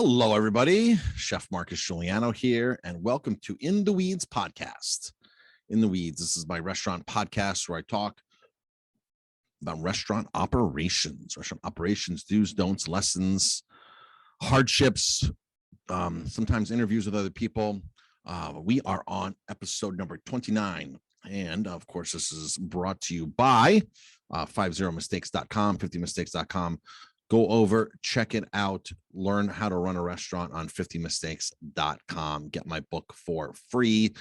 Hello, everybody. Chef Marcus Guiliano here, and welcome to In the Weeds podcast. In the Weeds, this is my restaurant podcast where I talk about restaurant operations, do's, don'ts, lessons, hardships, sometimes interviews with other people. We are on episode number 29. And of course, this is brought to you by 50mistakes.com, 50mistakes.com. Go over, check it out, learn how to run a restaurant on 50mistakes.com. Get my book for free.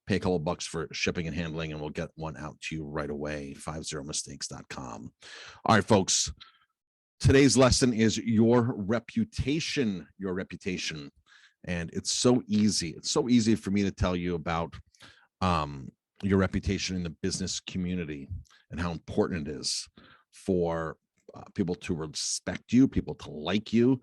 Pay a couple bucks for shipping and handling, and we'll get one out to you right away. 50mistakes.com. All right, folks. Today's lesson is your reputation. Your reputation. And it's so easy. It's so easy for me to tell you about your reputation in the business community and how important it is for people to respect you, people to like you,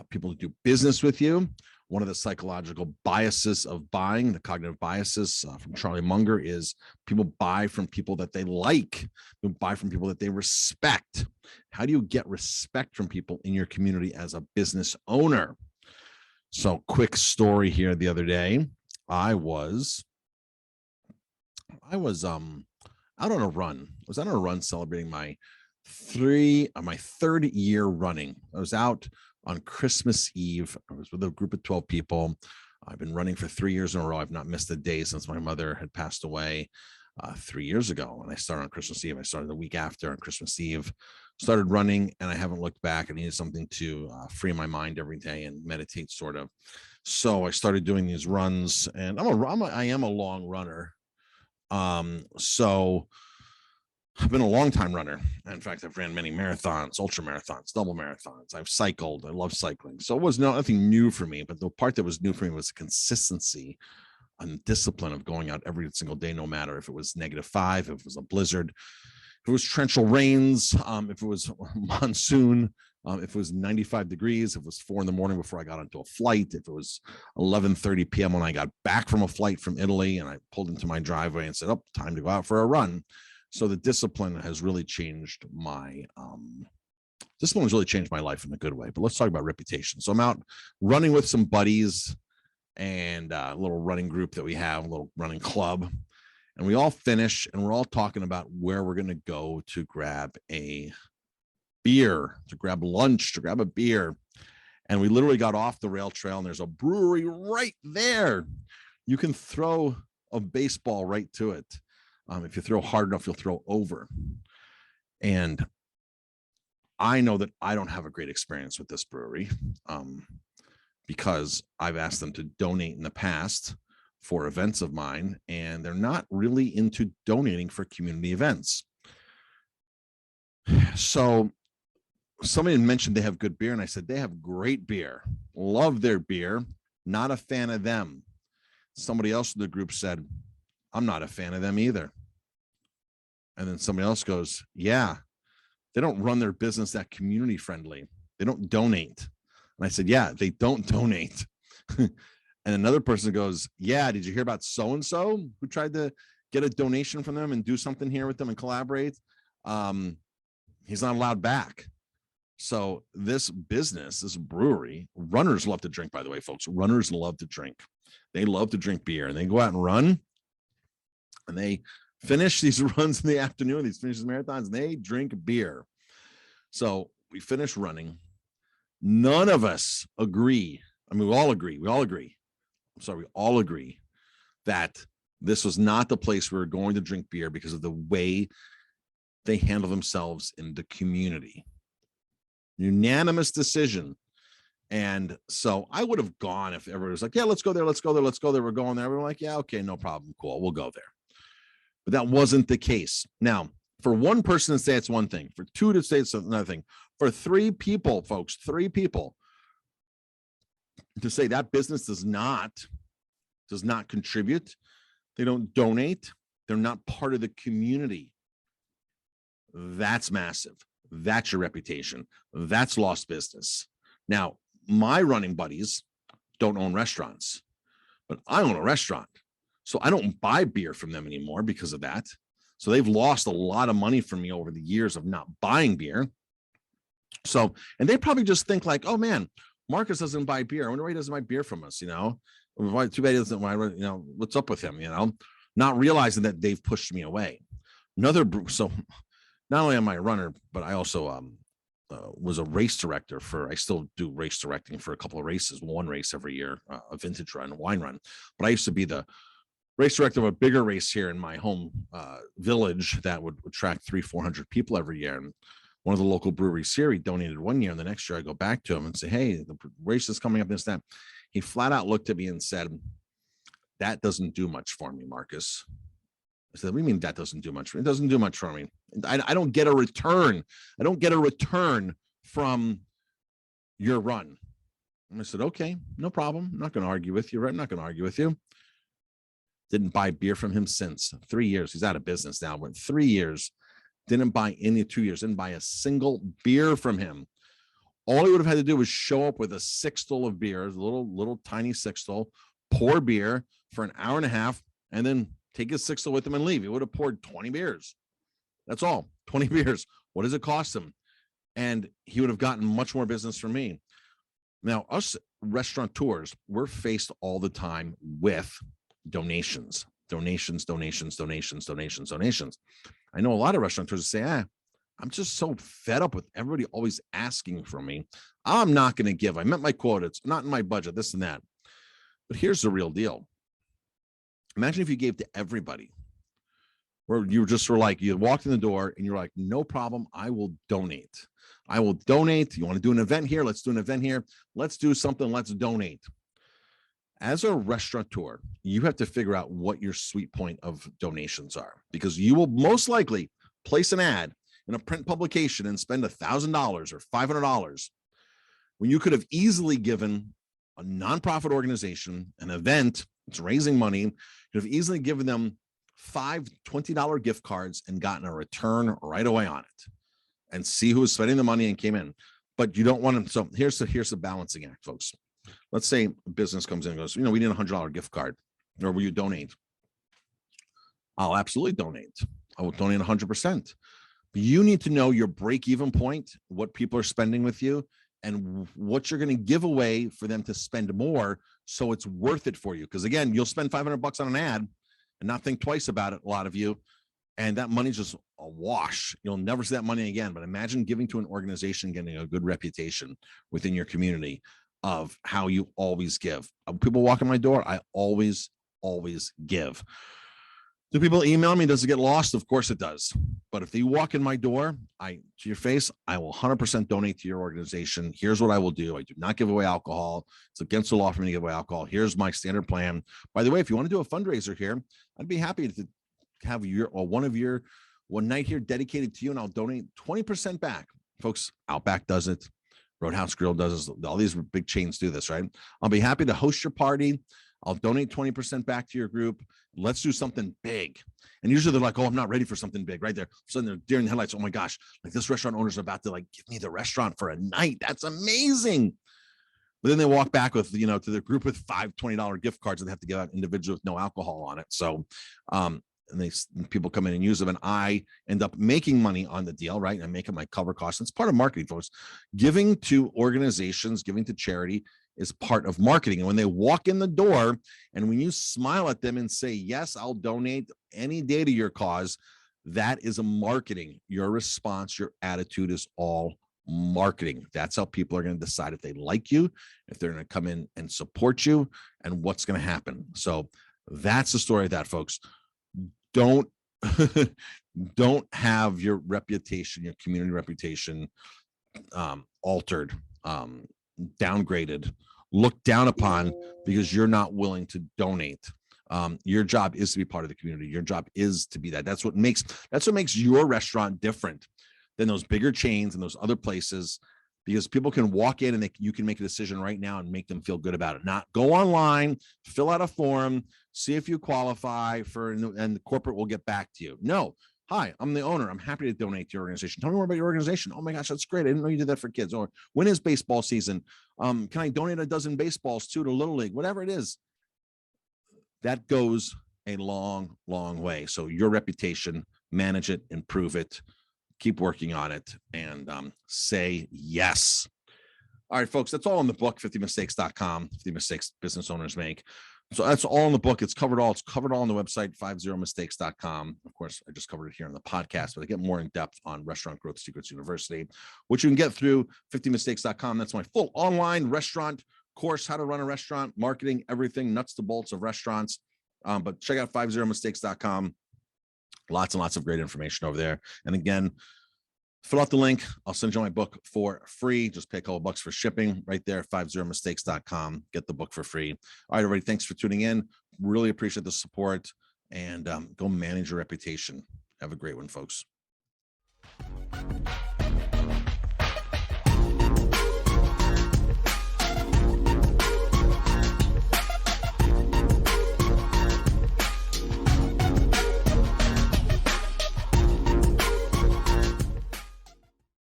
people to do business with you. One of the psychological biases of buying, the cognitive biases from Charlie Munger, is people buy from people that they like, people buy from people that they respect. How do you get respect from people in your community as a business owner? So, quick story here. The other day, I was out on a run. I was out on a run celebrating my third year running. I was out on Christmas Eve. I was with a group of 12 people. I've been running for 3 years in a row. I've not missed a day since my mother had passed away 3 years ago. And I started on Christmas Eve. I started the week after on Christmas Eve, started running, and I haven't looked back. I needed something to free my mind every day and meditate, sort of. So I started doing these runs, and I am a long runner. So I've been a long time runner. In fact, I've ran many marathons, ultra marathons, double marathons. I've cycled. I love cycling. So it was nothing new for me, but the part that was new for me was the consistency and the discipline of going out every single day, no matter if it was -5, if it was a blizzard, if it was torrential rains, if it was monsoon, if it was 95 degrees, if it was 4 a.m. before I got onto a flight, if it was 11:30 p.m. when I got back from a flight from Italy and I pulled into my driveway and said, oh, time to go out for a run. So the discipline has really changed my life in a good way. But let's talk about reputation. So I'm out running with some buddies and a little running group that we have, a little running club. And we all finish and we're all talking about where we're going to go to grab a beer, to grab lunch, to grab a beer. And we literally got off the rail trail and there's a brewery right there. You can throw a baseball right to it. If you throw hard enough, you'll throw over. And I know that I don't have a great experience with this brewery because I've asked them to donate in the past for events of mine, and they're not really into donating for community events. So somebody mentioned they have good beer, and I said, they have great beer. Love their beer. Not a fan of them. Somebody else in the group said, I'm not a fan of them either. And then somebody else goes, yeah, they don't run their business that community friendly. They don't donate. And I said, yeah, they don't donate. And another person goes, yeah, did you hear about so-and-so who tried to get a donation from them and do something here with them and collaborate? He's not allowed back. So this business, this brewery, runners love to drink, by the way, folks. Runners love to drink. They love to drink beer, and they go out and run, and they finish these runs in the afternoon, these marathons, and they drink beer. So we finish running. None of us agree. I mean, we all agree that this was not the place we were going to drink beer because of the way they handle themselves in the community. Unanimous decision. And so I would have gone if everyone was like, yeah, let's go there. We're going there. We're like, yeah, okay, no problem. Cool. We'll go there. But that wasn't the case. Now, for one person to say it's one thing, for two to say it's another thing, for three people, folks, to say that business does not contribute, they don't donate, they're not part of the community. That's massive. That's your reputation. That's lost business. Now, my running buddies don't own restaurants, but I own a restaurant. So I don't buy beer from them anymore because of that. So they've lost a lot of money from me over the years of not buying beer. So, and they probably just think like, oh man, Marcus doesn't buy beer. I wonder why he doesn't buy beer from us, you know? Why, too bad he doesn't, why, you know, what's up with him, you know? Not realizing that they've pushed me away. So not only am I a runner, but I also was a race director I still do race directing for a couple of races, one race every year, a vintage run, a wine run. But I used to be the race director of a bigger race here in my home village that would attract 300-400 people every year. And one of the local breweries here, he donated one year, and the next year I go back to him and say, hey, the race is coming up, this, that. He flat out looked at me and said, that doesn't do much for me, Marcus. I said, what do you mean that doesn't do much? It doesn't do much for me. I don't get a return. I don't get a return from your run. And I said, okay, no problem. I'm not going to argue with you, right? I'm not going to argue with you. Didn't buy beer from him since 3 years. He's out of business now. Went 3 years. Didn't buy any 2 years. Didn't buy a single beer from him. All he would have had to do was show up with a sixtel of beer, a little tiny sixtel, pour beer for an hour and a half, and then take his sixtel with him and leave. He would have poured 20 beers. That's all, 20 beers. What does it cost him? And he would have gotten much more business from me. Now, us restaurateurs, we're faced all the time with donations. I know a lot of restaurateurs say, I'm just so fed up with everybody always asking from me. I'm not going to give. I met my quota. It's not in my budget, this and that. But here's the real deal. Imagine if you gave to everybody, where you just were like, you walked in the door and you're like, no problem, I will donate. I will donate. You want to do an event here? Let's do an event here. Let's do something. Let's donate. As a restaurateur, you have to figure out what your sweet point of donations are, because you will most likely place an ad in a print publication and spend $1,000 or $500 when you could have easily given a nonprofit organization an event. It's raising money. You could have easily given them 5 $20 gift cards and gotten a return right away on it, and see who was spending the money and came in. But you don't want them. So here's the balancing act, folks. Let's say a business comes in and goes, we need a $100 gift card, or will you donate? I'll absolutely donate. I will donate 100%. But you need to know your break-even point, what people are spending with you, and what you're going to give away for them to spend more, so it's worth it for you. Because again, you'll spend $500 on an ad and not think twice about it, a lot of you, and that money's just a wash. You'll never see that money again. But imagine giving to an organization, getting a good reputation within your community of how you always give. People walk in my door, I always give. Do people email me? Does it get lost? Of course it does. But if you walk in my door, to your face, I will 100% donate to your organization. Here's what I will do. I do not give away alcohol. It's against the law for me to give away alcohol. Here's my standard plan. By the way, if you want to do a fundraiser here, I'd be happy to have one night here dedicated to you, and I'll donate 20% back. Folks, Outback does it. Roadhouse Grill does this. All these big chains do this, right? I'll be happy to host your party. I'll donate 20% back to your group. Let's do something big. And usually they're like, oh, I'm not ready for something big, right there. So they're deer in the headlights. Oh my gosh, like this restaurant owner's about to give me the restaurant for a night. That's amazing. But then they walk back with, to their group with 5 $20 gift cards, and they have to give out individual with no alcohol on it. So, and people come in and use them, and I end up making money on the deal, right? I'm making my cover costs. It's part of marketing, folks. Giving to organizations, giving to charity is part of marketing. And when they walk in the door, and when you smile at them and say, yes, I'll donate any day to your cause, that is a marketing. Your response, your attitude is all marketing. That's how people are going to decide if they like you, if they're going to come in and support you, and what's going to happen. So that's the story of that, folks. Don't have your reputation, your community reputation altered, downgraded, looked down upon because you're not willing to donate. Your job is to be part of the community. Your job is to be that. That's what makes your restaurant different than those bigger chains and those other places, because people can walk in and you can make a decision right now and make them feel good about it. Not go online, fill out a form, see if you qualify for, and the corporate will get back to you. No. Hi, I'm the owner. I'm happy to donate to your organization. Tell me more about your organization. Oh my gosh, that's great. I didn't know you did that for kids. Or when is baseball season? Can I donate a dozen baseballs to Little League? Whatever it is. That goes a long, long way. So your reputation, manage it, improve it, keep working on it, and say yes. All right, folks, that's all in the book, 50mistakes.com, 50 mistakes business owners make. So that's all in the book. It's covered all on the website, 50mistakes.com. Of course, I just covered it here on the podcast, but I get more in depth on Restaurant Growth Secrets University, which you can get through 50mistakes.com. That's my full online restaurant course, how to run a restaurant, marketing, everything, nuts to bolts of restaurants. But check out 50mistakes.com. Lots and lots of great information over there. And again, fill out the link. I'll send you my book for free. Just pay a couple bucks for shipping right there, 50mistakes.com. Get the book for free. All right, everybody. Thanks for tuning in. Really appreciate the support, and go manage your reputation. Have a great one, folks.